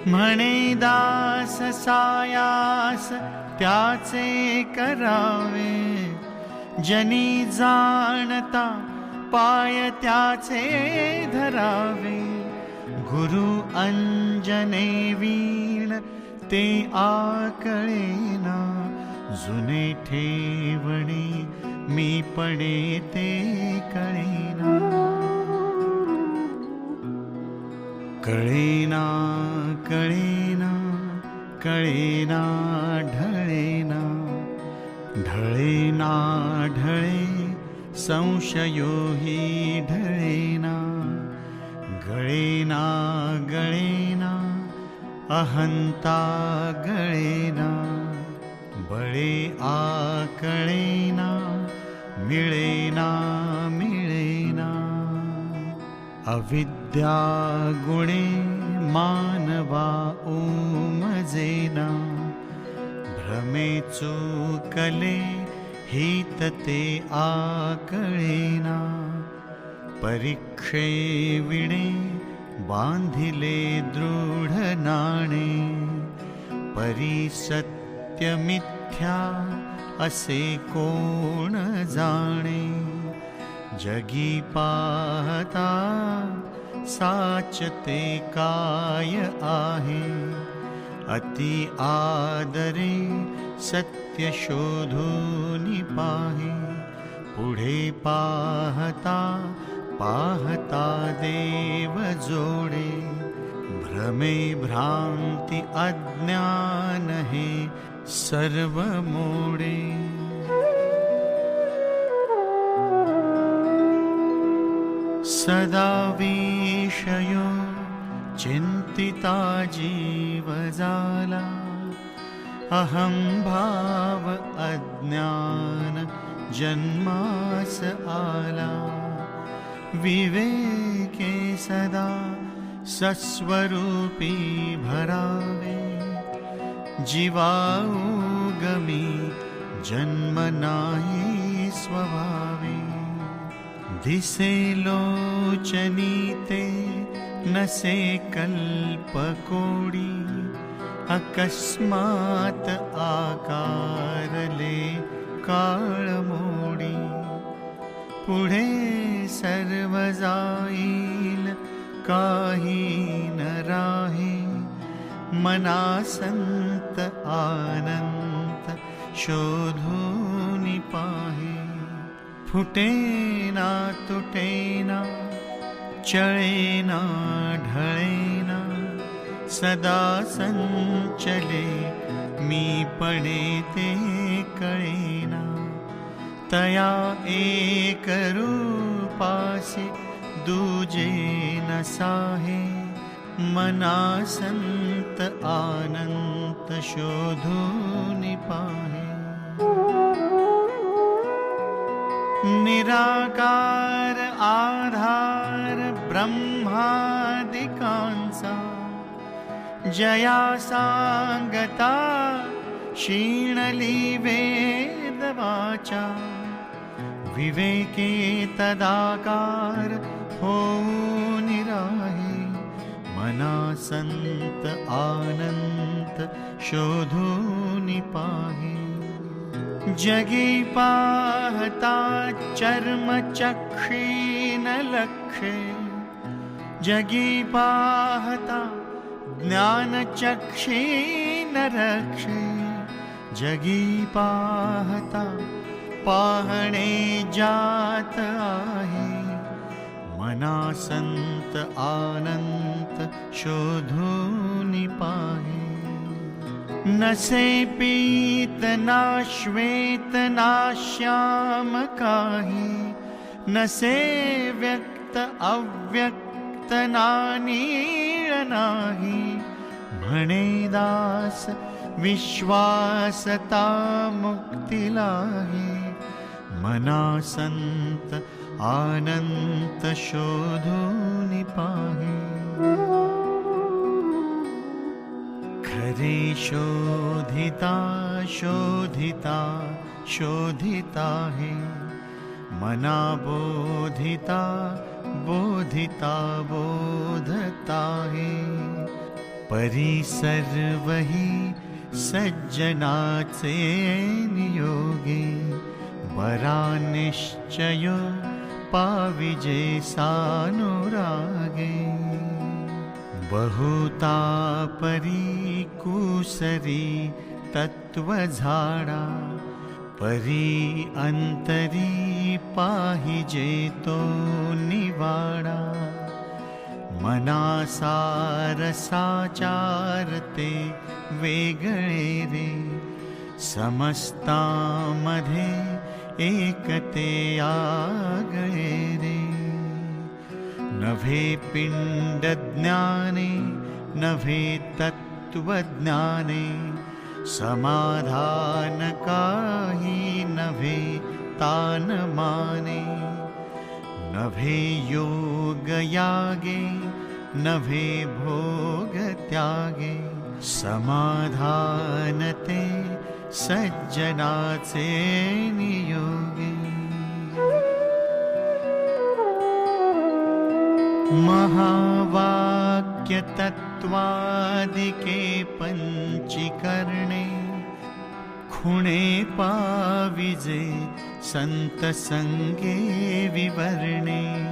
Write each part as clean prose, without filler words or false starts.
म्हणे दास सायास त्याचे करावे, जनी जाणता पाय त्याचे धरावे। गुरु अंजने वीण ते आकळेना, जुने ठेवणे मी पणे ते कळेना। कळेना कळेना कळेना ढळेना, ढळेना ढळे संशयो हि ढळेना। गळेना गळेना अहंता गळेना, बळे आकळेना मिळेना मिळेना। अविद्या गुणे मानवा उमजेना, भ्रमे चुकले हित ते आकळेना। परीक्षे विणे बांधिले दृढ नाणे, परी सत्य मिथ्या असे कोण जाणे। जगी पाहता साचते काय आहे, अति आदरे सत्य शोधूनि पाहे। पुढे पाहता पाहता देव जोडे, भ्रमे भ्रांती अज्ञान हे सर्व मोडे। सदा विषयो चिंतिता जीव जाला, अहं भाव अज्ञान जन्मास आला। विवेके सदा सस्वरूपी भरावे, जीवाऊगमी जन्म नाही स्वभावे। दिसे लोचनीते नसे कल्पकोडी, अकस्मात आकारले काळमोडी। पुढे सर्व जाईल काही न राहे, मनासंत आनंत शोधूनि पाहे। फुटेना तुटेना चळेना ढळेना, सदा संचले मी पणे ते कळेना। तया एक रूपासी दूजे न साहे, मनासंत आनंत शोधूनि पाहे। निराकार आधार ब्रह्मादिकांचा, जया सांगता क्षीणली वेदवाचा। विवेके तदाकार होऊनि राहे, मनासंत आनंत शोधूनि पाहे। जगी पाहता चर्म चक्षीन लक्षे, जगी पाहता ज्ञान चक्षीन रक्षे। जगी पाहता पाहणे जात आहे, मनासंत आनंत शोधूनि पाहे। नसे पीत ना श्वेत ना श्याम काही, नसे व्यक्त अव्यक्त ना नीळ नाही। म्हणे दास विश्वासता मुक्तिलाही, मनासंत आनंत शोधूनि पाहे। खरे शोधिता शोधिता शोधिता है, मना बोधिता बोधिता बोधता है। परी सर्वही सज्जनाचे नियोगे, बरा निश्चय पाविजे सानुरागे. बहुता परी कुसरी तत्व झाडा, परी अंतरी पाहिजे तो निवाडा. मनासार साचारते वेगळे रे, समस्तामध्ये एकते आगळे रे. नभे पिंड ज्ञाने नभे तत्वज्ञाने, समाधान काही नभे तान माने. नभे योग यागे नभे भोग त्यागे, समाधान ते सज्जनाचे नियोगे. महावाक्य तत्वादिके पंचीकरणे, खुणे पाविजे संत संगे विवरणे.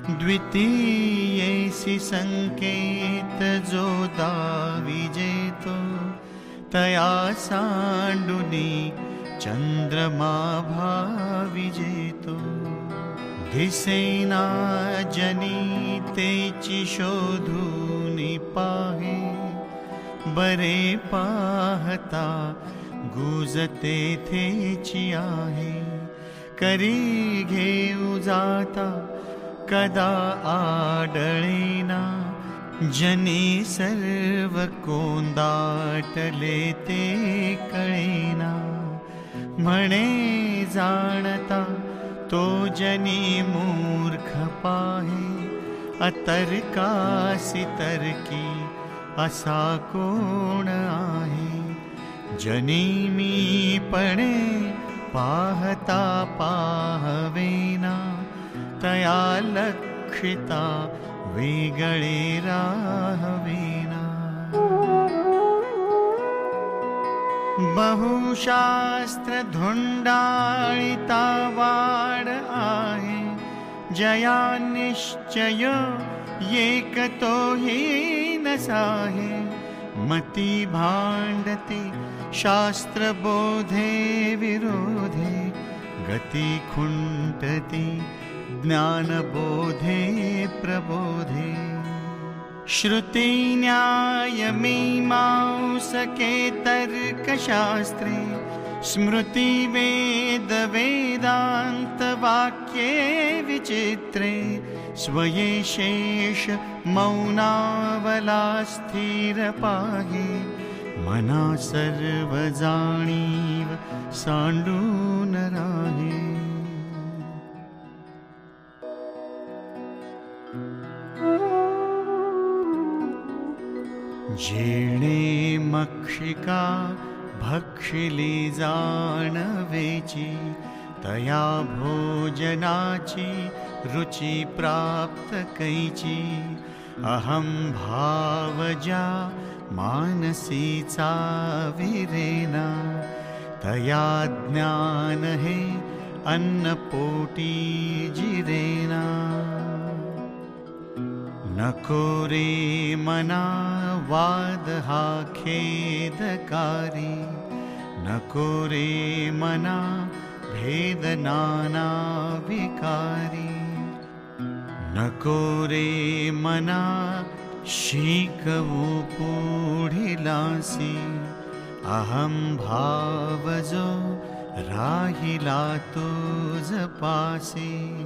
द्वितीयेसी संकेत जो दाविजेतो, तया सांडुनी चंद्रमा भाविजेतो. दिसेना जनी तेची शोधूनी पाहे, बरे पाहता गुजते थेची आहे. करी घेऊ जाता कदा आडळेना, जनी सर्व कोंदाटले ते कळेना. म्हणे जाणता तो जनी मूर्ख पाहे, अतर्कासी तर्की असा कोण आहे. जनी मी पणे पाहता पाहवेना, तया लक्षिता वेगळे राहवेना. बहुशास्त्र धुंडाळिता वाड आहे, जया निश्चय एक तोही नसाहे. मती भांडती शास्त्र बोधे विरोधे, गती खुंटती ज्ञान बोधे प्रबोधे. श्रुति न्याय मीमांसके तर्क शास्त्रे, स्मृति वेद वेदांत वाक्ये विचित्रे. स्वये शेष मौनावला स्थिर पाहे, मना सर्व जाणीव सांडून राहे. जेणे मक्षिका भक्षिली जाणवेची, तया भोजनाची रुचि प्राप्त कैची. अहम भावजा मानसीचा विरेना, तया ज्ञान हे अन्नपोटी जिरेना. नको रे मना वाद हा खेदकारी, नको रे मना भेद नाना विकारी. नको रे मना शिकवू पुढिलासी, अहम भाव जो राहिला तुझ पासी.